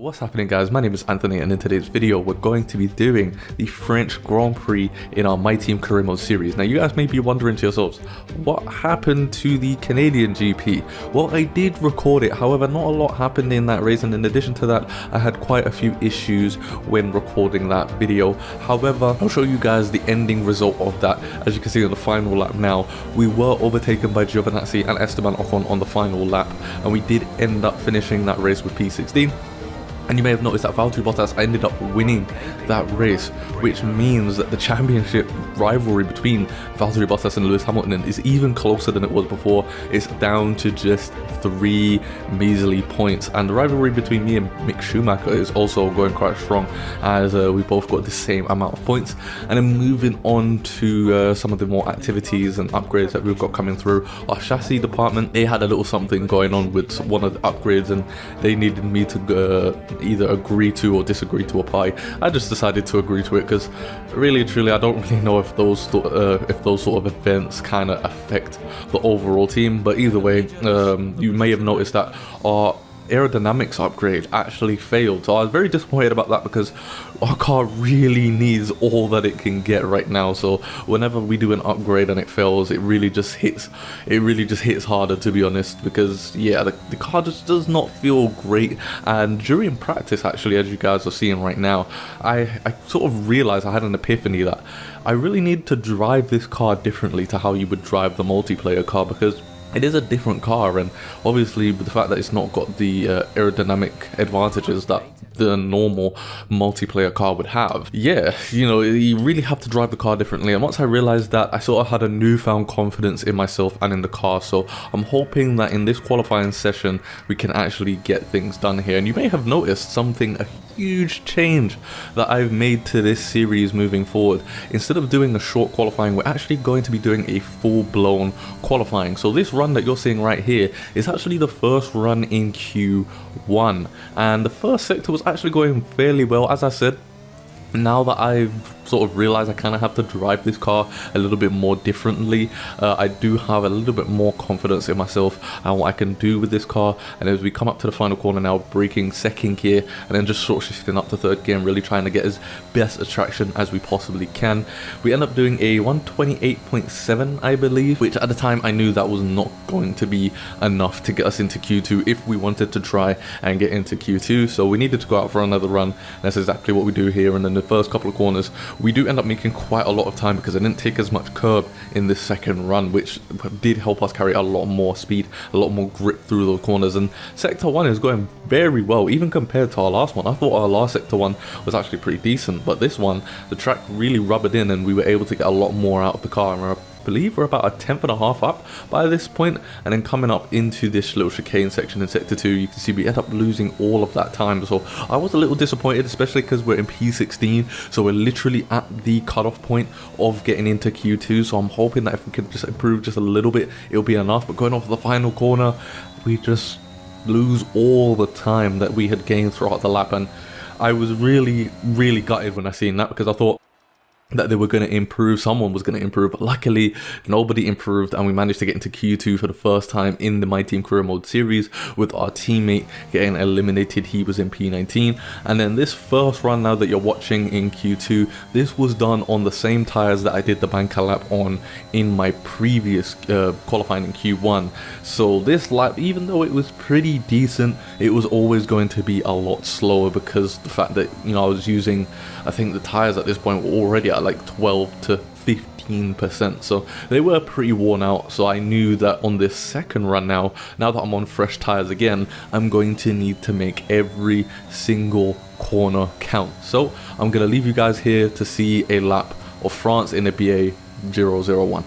What's happening, guys? My name is Anthony, and in today's video we're going to be doing the French Grand Prix in our My Team Career Mode series. Now you guys may be wondering to yourselves, what happened to the Canadian GP? Well, I did record it, however not a lot happened in that race, and in addition to that I had quite a few issues when recording that video. However, I'll show you guys the ending result of that. As you can see on the final lap now, we were overtaken by Giovinazzi and Esteban Ocon on the final lap, and we did end up finishing that race with P16. And you may have noticed that Valtteri Bottas ended up winning that race, which means that the championship rivalry between Valtteri Bottas and Lewis Hamilton is even closer than it was before. It's down to just 3 measly points, and the rivalry between me and Mick Schumacher is also going quite strong, as we both got the same amount of points. And then moving on to some of the more activities and upgrades that we've got coming through. Our chassis department, they had a little something going on with one of the upgrades, and they needed me to either agree to or disagree to apply. I just decided to agree to it because really and truly I don't really know if those sort of events kind of affect the overall team. But either way, you may have noticed that our aerodynamics upgrade actually failed, so I was very disappointed about that because our car really needs all that it can get right now. So whenever we do an upgrade and it fails, it really just hits harder, to be honest, because yeah, the car just does not feel great. And during practice, actually, as you guys are seeing right now, I sort of realized, I had an epiphany that I really need to drive this car differently to how you would drive the multiplayer car, because it is a different car, and obviously with the fact that it's not got the aerodynamic advantages that the normal multiplayer car would have, yeah, you know, you really have to drive the car differently. And once I realized that, I sort of had a newfound confidence in myself and in the car. So I'm hoping that in this qualifying session we can actually get things done here. And you may have noticed something, a huge change that I've made to this series moving forward. Instead of doing a short qualifying, we're actually going to be doing a full-blown qualifying. So this run that you're seeing right here is actually the first run in Q1, and the first sector was actually going fairly well. As I said, now that I've sort of realized I kind of have to drive this car a little bit more differently, I do have a little bit more confidence in myself and what I can do with this car. And as we come up to the final corner now, braking second gear and then just sort of shifting up to third gear and really trying to get as best a traction as we possibly can, we end up doing a 128.7, I believe, which at the time I knew that was not going to be enough to get us into Q2 if we wanted to try and get into Q2. So we needed to go out for another run. That's exactly what we do here. And then the first couple of corners, we do end up making quite a lot of time because I didn't take as much curb in this second run, which did help us carry a lot more speed, a lot more grip through those corners. And sector 1 is going very well, even compared to our last one. I thought our last sector 1 was actually pretty decent, but this one, the track really rubbered in and we were able to get a lot more out of the car. And I believe we're about a 1/10.5 up by this point. And then coming up into this little chicane section in sector 2, you can see we end up losing all of that time. So I was a little disappointed, especially because we're in P16, so we're literally at the cutoff point of getting into Q2. So I'm hoping that if we can just improve just a little bit, it'll be enough. But going off the final corner, we just lose all the time that we had gained throughout the lap. And I was really gutted when I seen that, because I thought that they were going to improve, someone was going to improve, but luckily nobody improved, and we managed to get into Q2 for the first time in the My Team Career Mode series, with our teammate getting eliminated. He was in P19. And then this first run now that you're watching in Q2, this was done on the same tires that I did the banker lap on in my previous qualifying in Q1. So this lap, even though it was pretty decent, it was always going to be a lot slower, because the fact that, you know, I was using, I think the tires at this point were already at like 12 to 15%, so they were pretty worn out. So I knew that on this second run now that I'm on fresh tires again, I'm going to need to make every single corner count. So I'm going to leave you guys here to see a lap of France in a BA 001.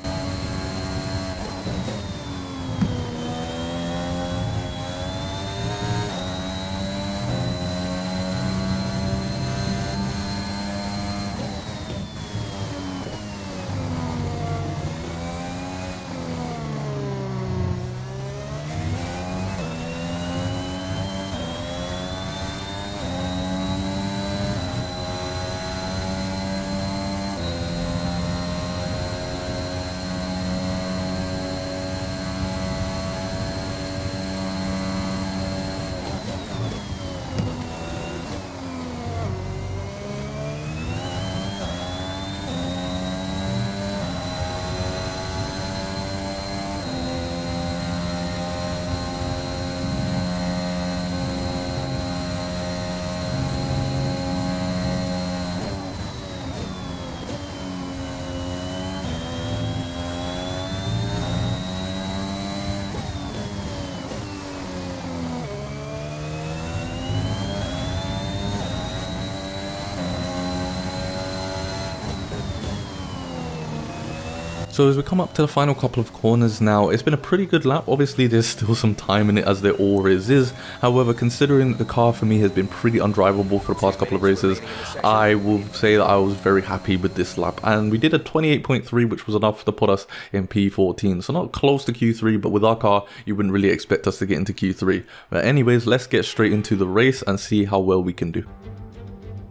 So as we come up to the final couple of corners now, it's been a pretty good lap. Obviously there's still some time in it, as there always is. However, considering the car for me has been pretty undrivable for the past couple of races, I will say that I was very happy with this lap. And we did a 28.3, which was enough to put us in P14. So not close to Q3, but with our car, you wouldn't really expect us to get into Q3. But anyways, let's get straight into the race and see how well we can do.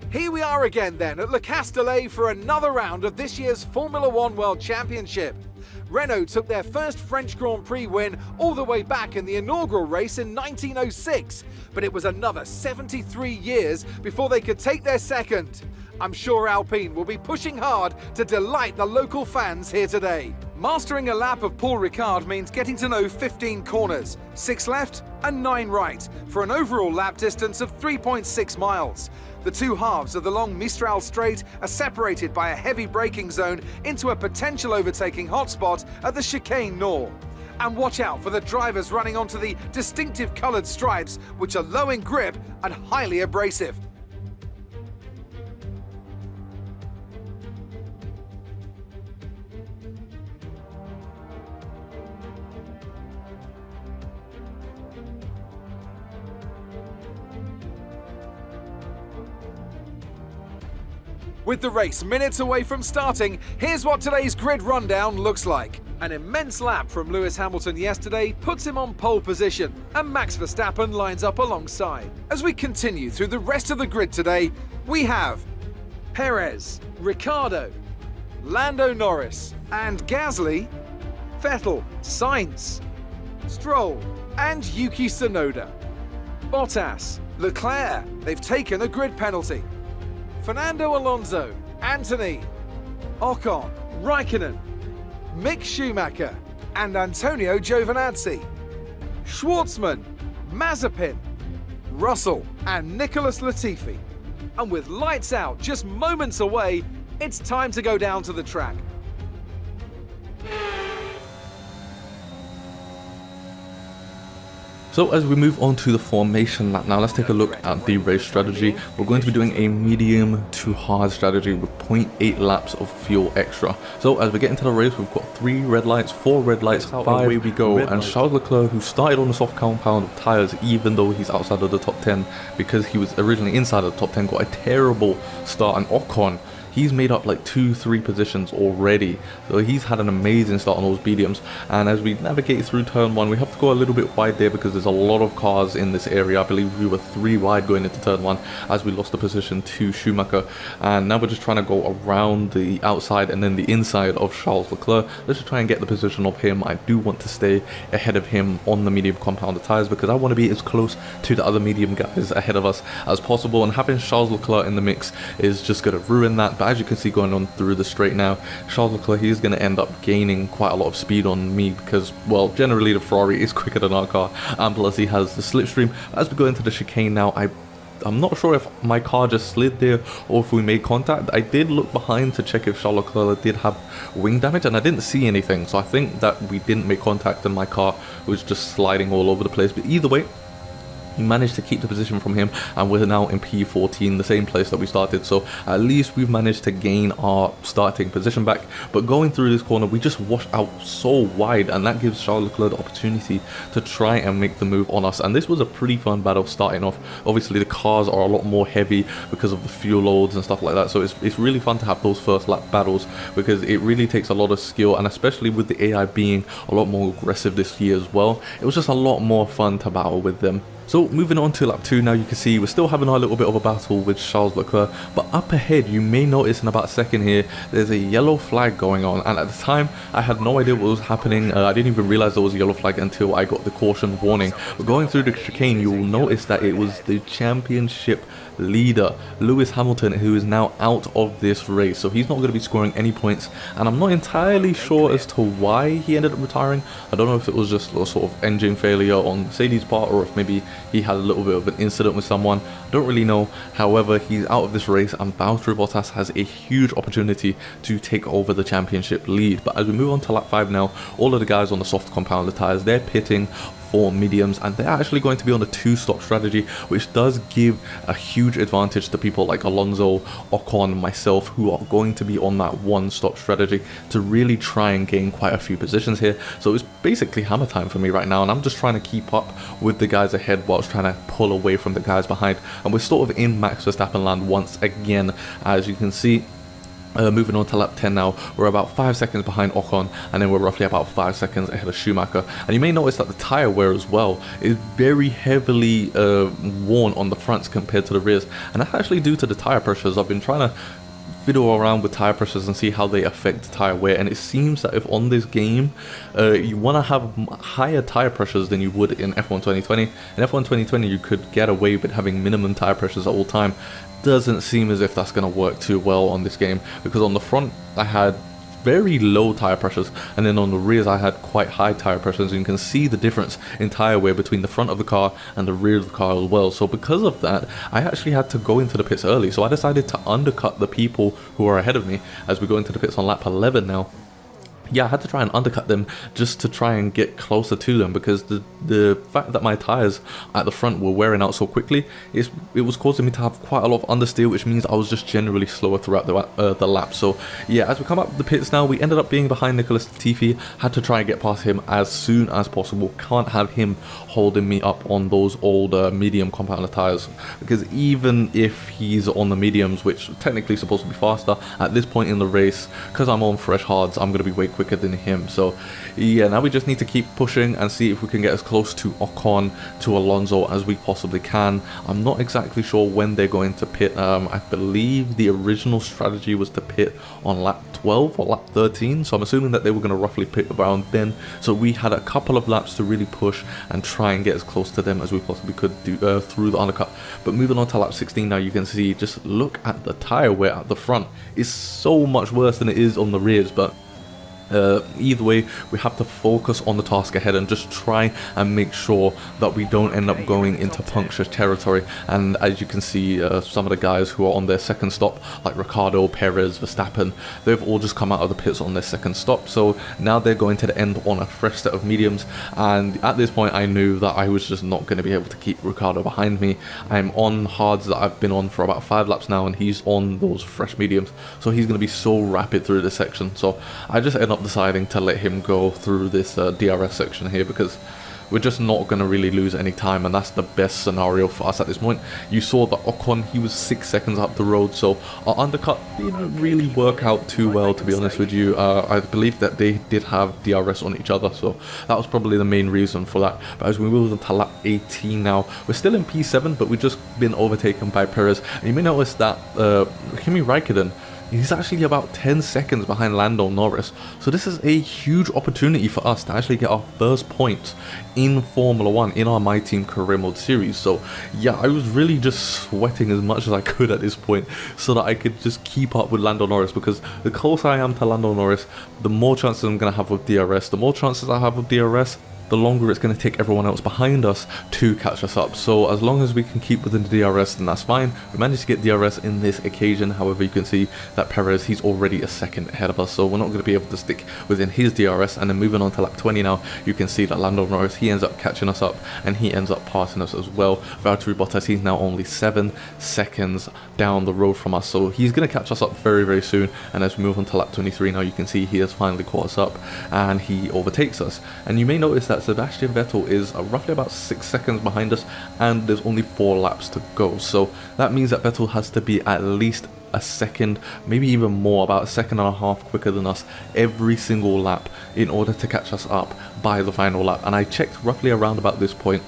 Here we are again then at Le Castellet for another round of this year's Formula One World Championship. Renault took their first French Grand Prix win all the way back in the inaugural race in 1906, but it was another 73 years before they could take their second. I'm sure Alpine will be pushing hard to delight the local fans here today. Mastering a lap of Paul Ricard means getting to know 15 corners, 6 left and 9 right, for an overall lap distance of 3.6 miles. The two halves of the long Mistral Straight are separated by a heavy braking zone into a potential overtaking hotspot at the Chicane Nord. And watch out for the drivers running onto the distinctive coloured stripes, which are low in grip and highly abrasive. With the race minutes away from starting, here's what today's grid rundown looks like. An immense lap from Lewis Hamilton yesterday puts him on pole position, and Max Verstappen lines up alongside. As we continue through the rest of the grid today, we have Perez, Ricciardo, Lando Norris, and Gasly, Vettel, Sainz, Stroll, and Yuki Tsunoda. Bottas, Leclerc, they've taken a grid penalty. Fernando Alonso, Anthony, Ocon, Raikkonen, Mick Schumacher, and Antonio Giovinazzi. Schwartzman, Mazepin, Russell, and Nicholas Latifi. And with lights out just moments away, it's time to go down to the track. So as we move on to the formation lap now, let's take a look at the race strategy. We're going to be doing a medium to hard strategy with 0.8 laps of fuel extra. So as we get into the race, we've got 3 red lights, 4 red lights, 5 away we go. And Charles Leclerc, who started on the soft compound of tyres, even though he's outside of the top 10 because he was originally inside of the top 10, got a terrible start. And Ocon, he's made up like 2-3 positions already, so he's had an amazing start on those mediums. And as we navigate through turn 1, we have to go a little bit wide there because there's a lot of cars in this area. I believe we were 3 wide going into turn 1 as we lost the position to Schumacher, and now we're just trying to go around the outside and then the inside of Charles Leclerc. Let's just try and get the position of him. I do want to stay ahead of him on the medium compounded tyres because I want to be as close to the other medium guys ahead of us as possible, and having Charles Leclerc in the mix is just going to ruin that. But as you can see going on through the straight now, Charles Leclerc, he's going to end up gaining quite a lot of speed on me because, well, generally the Ferrari is quicker than our car, and plus he has the slipstream. As we go into the chicane now, I'm not sure if my car just slid there or if we made contact. I did look behind to check if Charles Leclerc did have wing damage, and I didn't see anything, so I think that we didn't make contact and my car was just sliding all over the place. But either way, he managed to keep the position from him, and we're now in P14, the same place that we started. So at least we've managed to gain our starting position back. But going through this corner, we just washed out so wide, and that gives Charles Leclerc the opportunity to try and make the move on us. And this was a pretty fun battle starting off. Obviously the cars are a lot more heavy because of the fuel loads and stuff like that, so it's really fun to have those first lap battles because it really takes a lot of skill, and especially with the AI being a lot more aggressive this year as well, it was just a lot more fun to battle with them. So moving on to lap 2 now, you can see we're still having our little bit of a battle with Charles Leclerc, but up ahead you may notice in about a second here there's a yellow flag going on, and at the time I had no idea what was happening. I didn't even realize there was a yellow flag until I got the caution warning. But going through the chicane, you will notice that it was the championship leader Lewis Hamilton who is now out of this race, so he's not going to be scoring any points, and I'm not entirely sure as to why he ended up retiring. I don't know if it was just a sort of engine failure on Mercedes' part, or if maybe he had a little bit of an incident with someone. I don't really know. However, he's out of this race, and Valtteri Bottas has a huge opportunity to take over the championship lead. But as we move on to lap 5 now, all of the guys on the soft compounded tyres, they're pitting for mediums, and they're actually going to be on a 2-stop strategy, which does give a huge advantage to people like Alonso, Ocon, myself, who are going to be on that 1-stop strategy to really try and gain quite a few positions here. So it's basically hammer time for me right now, and I'm just trying to keep up with the guys ahead whilst trying to pull away from the guys behind. And we're sort of in Max Verstappen land once again, as you can see. Moving on to lap 10 now, we're about 5 seconds behind Ocon, and then we're roughly about 5 seconds ahead of Schumacher. And you may notice that the tyre wear as well is very heavily worn on the fronts compared to the rears, and that's actually due to the tyre pressures. I've been trying to fiddle around with tyre pressures and see how they affect the tyre wear, and it seems that if on this game you want to have higher tyre pressures than you would in F1 2020. In F1 2020 you could get away with having minimum tyre pressures at all time. Doesn't seem as if that's going to work too well on this game, because on the front I had very low tyre pressures, and then on the rears I had quite high tyre pressures, and you can see the difference in tyre wear between the front of the car and the rear of the car as well. So because of that, I actually had to go into the pits early, so I decided to undercut the people who are ahead of me as we go into the pits on lap 11 now. Yeah, I had to try and undercut them just to try and get closer to them, because the fact that my tyres at the front were wearing out so quickly, it was causing me to have quite a lot of understeer, which means I was just generally slower throughout the lap. So yeah, as we come up the pits now, we ended up being behind Nicholas Latifi. Had to try and get past him as soon as possible. Can't have him holding me up on those old medium compounder tyres, because even if he's on the mediums, which technically supposed to be faster, at this point in the race, because I'm on fresh hards, I'm going to be way quicker than him. So yeah, now we just need to keep pushing and see if we can get as close to Ocon, to Alonso as we possibly can. I'm not exactly sure when they're going to pit. I believe the original strategy was to pit on lap 12 or lap 13, so I'm assuming that they were going to roughly pit around then. So we had a couple of laps to really push and try and get as close to them as we possibly could do through the undercut. But moving on to lap 16 now, you can see, just look at the tyre wear at the front. It's so much worse than it is on the rears, but either way, we have to focus on the task ahead and just try and make sure that we don't end up going into puncture territory. And as you can see, some of the guys who are on their second stop, like Ricciardo, Perez, Verstappen, they've all just come out of the pits on their second stop. So now they're going to the end on a fresh set of mediums, and at this point I knew that I was just not going to be able to keep Ricciardo behind me. I'm on hards that I've been on for about 5 laps now, and he's on those fresh mediums, so he's going to be so rapid through this section. So I just end up deciding to let him go through this DRS section here, because we're just not going to really lose any time, and that's the best scenario for us at this point. You saw that Ocon, he was 6 seconds up the road, so our undercut didn't really work out too well, to be honest with you. I believe that they did have DRS on each other, so that was probably the main reason for that. But as we move on to lap 18 now, we're still in P7, but we've just been overtaken by Perez. And you may notice that Kimi Raikkonen, he's actually about 10 seconds behind Lando Norris. So this is a huge opportunity for us to actually get our first points in Formula 1 in our My Team Career Mode series. So yeah, I was really just sweating as much as I could at this point so that I could just keep up with Lando Norris, because the closer I am to Lando Norris, the more chances I'm going to have with DRS. The more chances I have with DRS, the longer it's going to take everyone else behind us to catch us up. So as long as we can keep within the DRS, then that's fine. We managed to get DRS in this occasion. However, you can see that Perez, he's already a second ahead of us, so we're not going to be able to stick within his DRS. And then moving on to lap 20 now, you can see that Lando Norris, he ends up catching us up, and he ends up passing us as well. Valtteri Bottas, he's now only 7 seconds down the road from us, so he's going to catch us up very, very soon. And as we move on to lap 23 now, you can see he has finally caught us up, and he overtakes us. And you may notice that Sebastian Vettel is roughly about 6 seconds behind us, and there's only 4 laps to go. So that means that Vettel has to be at least a second, maybe even more, about a second and a half quicker than us every single lap in order to catch us up by the final lap. And I checked roughly around about this point.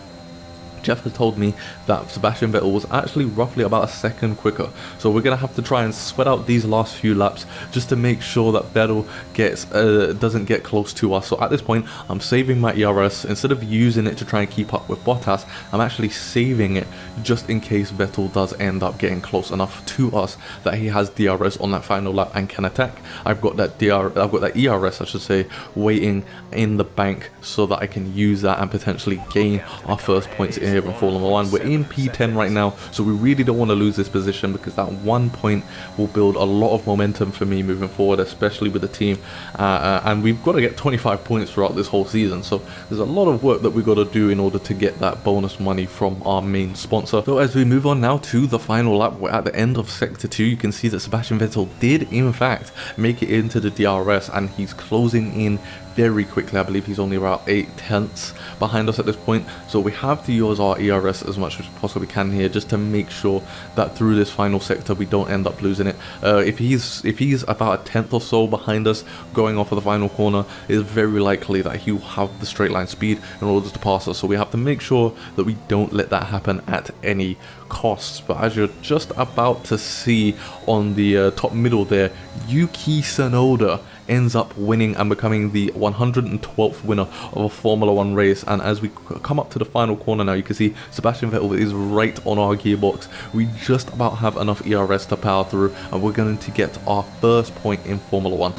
Jeff has told me that Sebastian Vettel was actually roughly about a second quicker. So we're going to have to try and sweat out these last few laps just to make sure that Vettel gets doesn't get close to us. So at this point, I'm saving my ERS. Instead of using it to try and keep up with Bottas, I'm actually saving it just in case Vettel does end up getting close enough to us that he has DRS on that final lap and can attack. I've got that ERS, I should say, waiting in the bank so that I can use that and potentially gain our first points in here in Formula 1. We're in P10 right now, so we really don't want to lose this position, because that 1 point will build a lot of momentum for me moving forward, especially with the team. And we've got to get 25 points throughout this whole season, so there's a lot of work that we've got to do in order to get that bonus money from our main sponsor. So as we move on now to the final lap, we're at the end of Sector 2. You can see that Sebastian Vettel did in fact make it into the DRS, and he's closing in very quickly. I believe he's only about 8/10 behind us at this point, so we have to use our ERS as much as we possibly can here, just to make sure that through this final sector we don't end up losing it. If he's about a tenth or so behind us going off of the final corner, it's very likely that he'll have the straight line speed in order to pass us, so we have to make sure that we don't let that happen at any costs. But as you're just about to see on the top middle there, Yuki Tsunoda ends up winning and becoming the 112th winner of a Formula 1 race. And as we come up to the final corner now, you can see Sebastian Vettel is right on our gearbox. We just about have enough ERS to power through, and we're going to get our first point in Formula 1.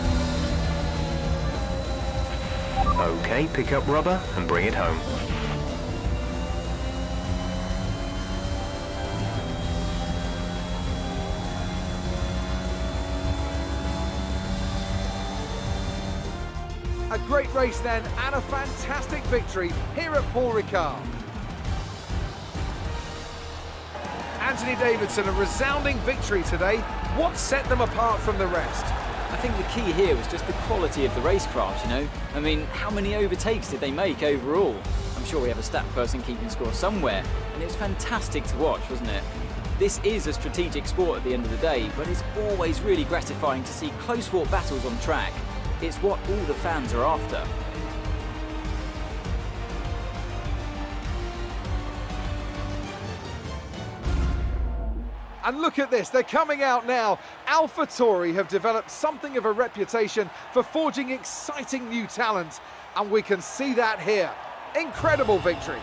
Okay, pick up rubber and bring it home. A great race then, and a fantastic victory here at Paul Ricard. Anthony Davidson, a resounding victory today. What set them apart from the rest? I think the key here was just the quality of the racecraft, you know? I mean, how many overtakes did they make overall? I'm sure we have a stat person keeping score somewhere, and it was fantastic to watch, wasn't it? This is a strategic sport at the end of the day, but it's always really gratifying to see close-fought battles on track. It's what all the fans are after. And look at this, they're coming out now. AlphaTauri have developed something of a reputation for forging exciting new talent, and we can see that here. Incredible victory.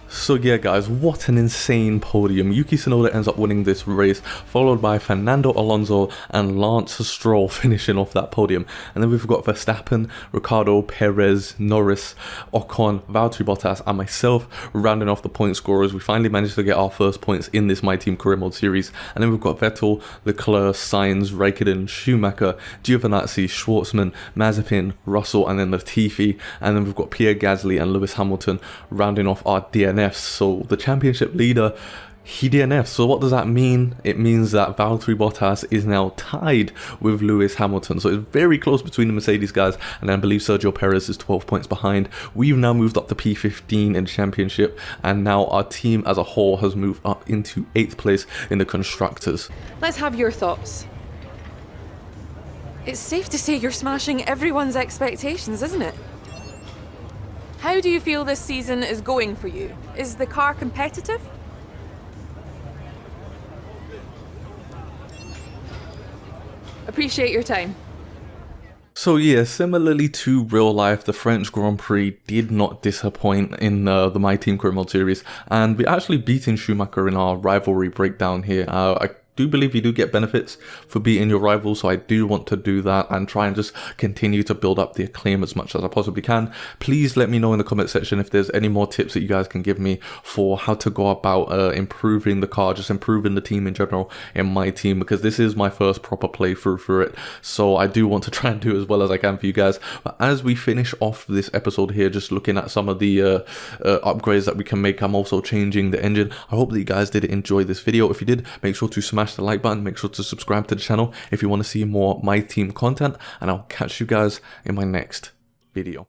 So yeah guys, what an insane podium. Yuki Tsunoda ends up winning this race, followed by Fernando Alonso and Lance Stroll finishing off that podium. And then we've got Verstappen, Ricciardo, Perez, Norris, Ocon, Valtteri Bottas and myself rounding off the point scorers. We finally managed to get our first points in this My Team Career Mode series. And then we've got Vettel, Leclerc, Sainz, Raikkonen, Schumacher, Giovinazzi, Schwartzman, Mazepin, Russell and then Latifi. And then we've got Pierre Gasly and Lewis Hamilton rounding off our DNFs. So the championship leader, he DNFs. So what does that mean? It means that Valtteri Bottas is now tied with Lewis Hamilton. So it's very close between the Mercedes guys, and I believe Sergio Perez is 12 points behind. We've now moved up to P15 in the championship, and now our team as a whole has moved up into 8th place in the constructors. Let's have your thoughts. It's safe to say you're smashing everyone's expectations, isn't it? How do you feel this season is going for you? Is the car competitive? Appreciate your time. So yeah, similarly to real life, the French Grand Prix did not disappoint in the My Team Career Mode series, and we actually beaten Schumacher in our rivalry breakdown here. I do believe you do get benefits for beating your rival, so I do want to do that and try and just continue to build up the acclaim as much as I possibly can. Please let me know in the comment section if there's any more tips that you guys can give me for how to go about improving the car, just improving the team in general in my team, because this is my first proper playthrough for it, so I do want to try and do as well as I can for you guys. But as we finish off this episode here, just looking at some of the upgrades that we can make, I'm also changing the engine. I hope that you guys did enjoy this video. If you did, make sure to smash the like button, make sure to subscribe to the channel if you want to see more My Team content, and I'll catch you guys in my next video.